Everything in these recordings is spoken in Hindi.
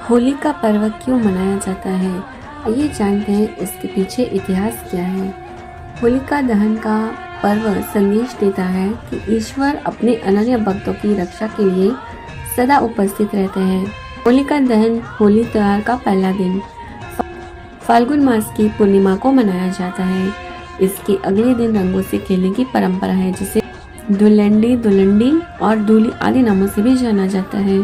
होली का पर्व क्यों मनाया जाता है? आइए जानते हैं इसके पीछे इतिहास क्या है। होलिका दहन का पर्व संदेश देता है कि ईश्वर अपने अनन्य भक्तों की रक्षा के लिए सदा उपस्थित रहते हैं। होलिका दहन होली त्योहार का पहला दिन फाल्गुन मास की पूर्णिमा को मनाया जाता है। इसके अगले दिन रंगों से खेलने की परंपरा है, जिसे धुलंडी, दुलंडी और धूली आदि नामों से भी जाना जाता है।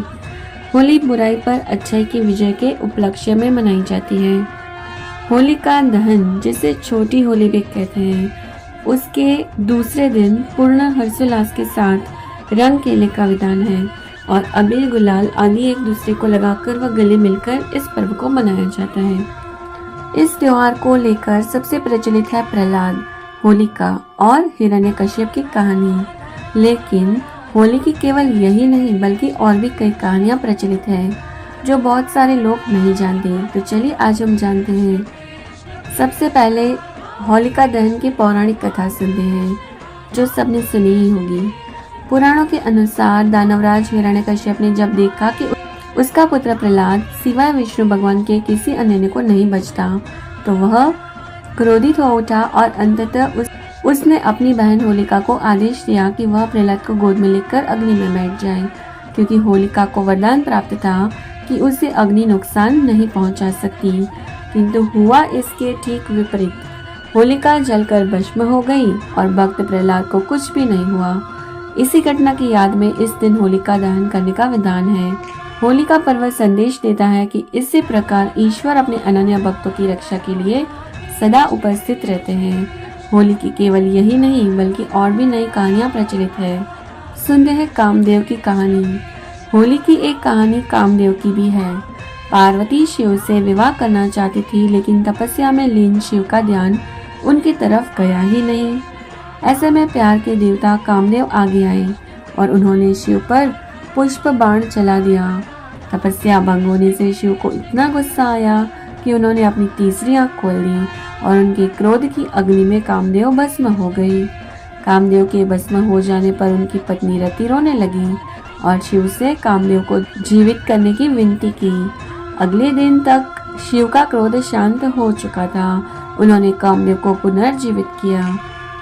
होली बुराई पर अच्छाई की विजय के उपलक्ष्य में मनाई जाती है। होलिका दहन, जिसे छोटी होली भी कहते हैं, उसके दूसरे दिन पूर्ण हर्षोल्लास के साथ रंग खेलने का विधान है और अबीर गुलाल आदि एक दूसरे को लगाकर व गले मिलकर इस पर्व को मनाया जाता है। इस त्योहार को लेकर सबसे प्रचलित है प्रहलाद, होलिका और हिरण्यकश्यप की कहानी। लेकिन होली की केवल यही नहीं बल्कि और भी कई कहानियां प्रचलित हैं जो बहुत सारे लोग नहीं जानते। तो चलिए आज हम जानते हैं। सबसे पहले होलिका दहन की पौराणिक कथा सुनते हैं, जो सबने सुनी ही होगी। पुराणों के अनुसार दानवराज हिरण्यकश्यप ने जब देखा कि उसका पुत्र प्रहलाद सिवाय विष्णु भगवान के किसी अन्य को नहीं बचता, तो वह क्रोधित हो उठा और अंततः उसने अपनी बहन होलिका को आदेश दिया कि वह प्रहलाद को गोद में लेकर अग्नि में बैठ जाए, क्योंकि होलिका को वरदान प्राप्त था कि उसे अग्नि नुकसान नहीं पहुंचा सकती। किंतु हुआ इसके ठीक विपरीत। होलिका जलकर भस्म हो गई और भक्त प्रहलाद को कुछ भी नहीं हुआ। इसी घटना की याद में इस दिन होलिका दहन करने का विधान है। होली का पर्व संदेश देता है कि इसी प्रकार ईश्वर अपने अनन्य भक्तों की रक्षा के लिए सदा उपस्थित रहते हैं। होली की केवल यही नहीं बल्कि और भी नई कहानियां प्रचलित है। सुनते हैं कामदेव की कहानी। होली की एक कहानी कामदेव की भी है। पार्वती शिव से विवाह करना चाहती थी, लेकिन तपस्या में लीन शिव का ध्यान उनकी तरफ गया ही नहीं। ऐसे में प्यार के देवता कामदेव आगे आए और उन्होंने शिव पर पुष्प बाण चला दिया। तपस्या भंग होने से शिव को इतना गुस्सा आया कि उन्होंने अपनी तीसरी आंख खोल दी और उनके क्रोध की अग्नि में कामदेव भस्म हो गई। कामदेव के भस्म हो जाने पर उनकी पत्नी रति रोने लगी और शिव से कामदेव को जीवित करने की विनती की। अगले दिन तक शिव का क्रोध शांत हो चुका था। उन्होंने कामदेव को पुनर्जीवित किया।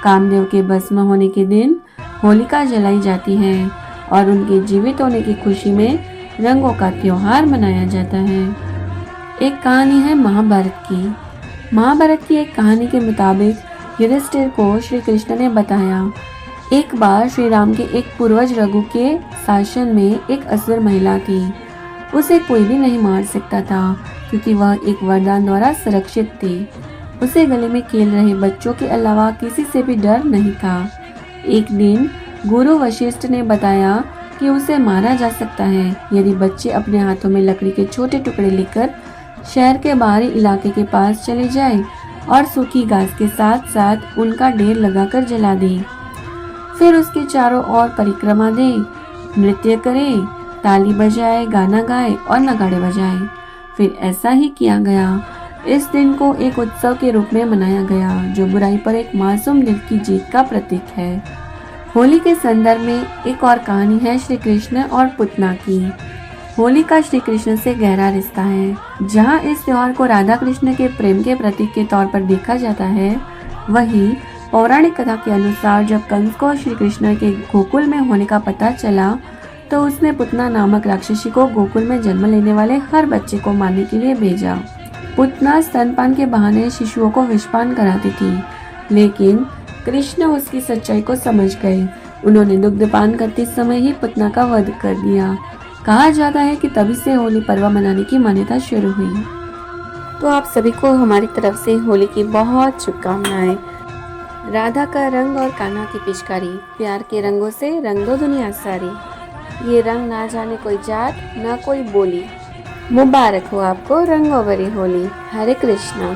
कामदेव के भस्म होने के दिन होलिका जलाई जाती है और उनके जीवित होने की खुशी में रंगों का त्योहार मनाया जाता है। एक कहानी है महाभारत की। महाभारत की एक कहानी के मुताबिक युधिष्ठिर को श्री कृष्ण ने बताया, एक बार श्री राम के एक पूर्वज रघु के शासन में एक असुर महिला थी। उसे कोई भी नहीं मार सकता था, क्योंकि वह एक वरदान द्वारा सुरक्षित थी। उसे गले में खेल रहे बच्चों के अलावा किसी से भी डर नहीं था। एक दिन गुरु वशिष्ठ ने बताया कि उसे मारा जा सकता है यदि बच्चे अपने हाथों में लकड़ी के छोटे टुकड़े लेकर शहर के बाहरी इलाके के पास चले जाएं और सूखी घास के साथ साथ उनका ढेर लगाकर जला दें। फिर उसके चारों ओर परिक्रमा दें, नृत्य करें, ताली बजाए, गाना गाए और नगाड़े बजाए। फिर ऐसा ही किया गया। इस दिन को एक उत्सव के रूप में मनाया गया, जो बुराई पर एक मासूम दिल की जीत का प्रतीक है। होली के संदर्भ में एक और कहानी है श्री कृष्ण और पुतना की। होली का श्री कृष्ण से गहरा रिश्ता है। जहाँ इस त्योहार को राधा कृष्ण के प्रेम के प्रतीक के तौर पर देखा जाता है, वहीं पौराणिक कथा के अनुसार जब कंस को श्री कृष्ण के गोकुल में होने का पता चला, तो उसने पुतना नामक राक्षसी को गोकुल में जन्म लेने वाले हर बच्चे को मारने के लिए भेजा। पुतना स्तनपान के बहाने शिशुओं को विषपान कराती थी, लेकिन कृष्ण उसकी सच्चाई को समझ गए। उन्होंने दुग्धपान करते समय ही पुतना का वध कर दिया। कहा जाता है कि तभी से होली पर्व मनाने की मान्यता शुरू हुई। तो आप सभी को हमारी तरफ से होली की बहुत शुभकामनाएं। राधा का रंग और कान्हा की पिचकारी, प्यार के रंगों से रंग दो दुनिया सारी। ये रंग ना जाने कोई जात ना कोई बोली। मुबारक हो आपको रंगों भरी होली। हरे कृष्णा।